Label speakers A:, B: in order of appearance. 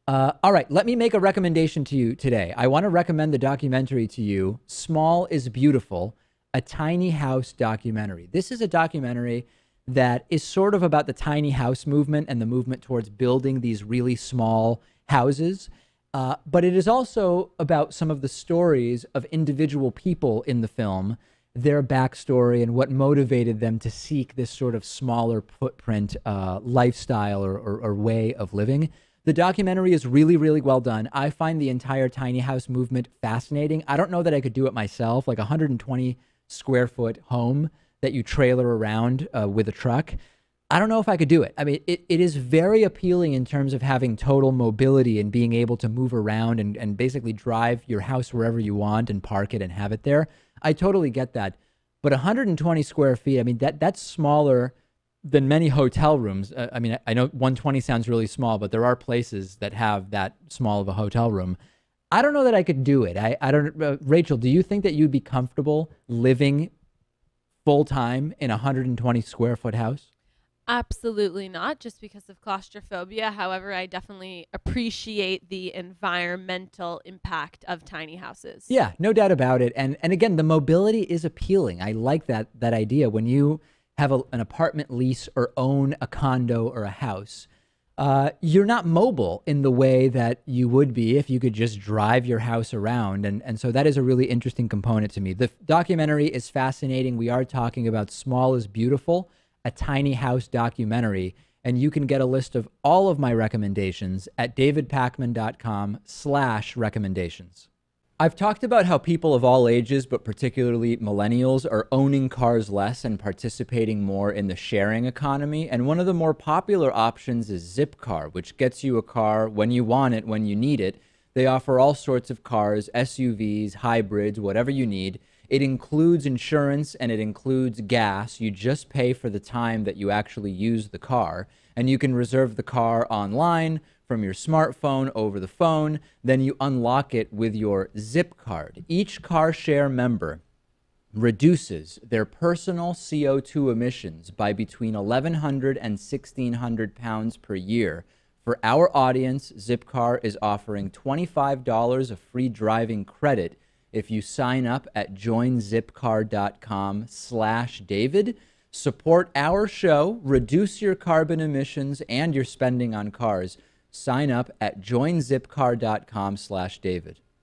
A: All right, let me make a recommendation to you today. I want to recommend the documentary to you, Small is Beautiful, a tiny house documentary. This is a documentary that is sort of about the tiny house movement and the movement towards building these really small houses. But it is also about some of the stories of individual people in the film, their backstory, and what motivated them to seek this sort of smaller footprint lifestyle or way of living. The documentary is really, really well done. I find the entire tiny house movement fascinating. I don't know that I could do it myself, like a 120 square foot home that you trailer around with a truck. I don't know if I could do it. I mean, it is very appealing in terms of having total mobility and being able to move around and basically drive your house wherever you want and park it and have it there. I totally get that. But 120 square feet, I mean, that's smaller than many hotel rooms. I mean, I know 120 sounds really small, but there are places that have that small of a hotel room. I don't know that I could do it. I don't, Rachel, do you think that you'd be comfortable living full time in a 120 square foot house?
B: Absolutely not, just because of claustrophobia. However, I definitely appreciate the environmental impact of tiny houses.
A: Yeah, no doubt about it. And again, the mobility is appealing. I like that idea. When you have an apartment lease or own a condo or a house, you're not mobile in the way that you would be if you could just drive your house around. And so that is a really interesting component to me. The documentary is fascinating. We are talking about Small is Beautiful, a tiny house documentary. And you can get a list of all of my recommendations at davidpakman.com/recommendations. I've talked about how people of all ages, but particularly millennials, are owning cars less and participating more in the sharing economy. And one of the more popular options is Zipcar, which gets you a car when you want it, when you need it. They offer all sorts of cars, SUVs, hybrids, whatever you need. It includes insurance and it includes gas. You just pay for the time that you actually use the car. And you can reserve the car online from your smartphone over the phone. Then you unlock it with your Zip card. Each car share member reduces their personal CO2 emissions by between 1,100 and 1,600 pounds per year. For our audience, Zipcar is offering $25 of free driving credit if you sign up at joinzipcar.com/David. Support our show, reduce your carbon emissions and your spending on cars. Sign up at joinzipcar.com/David.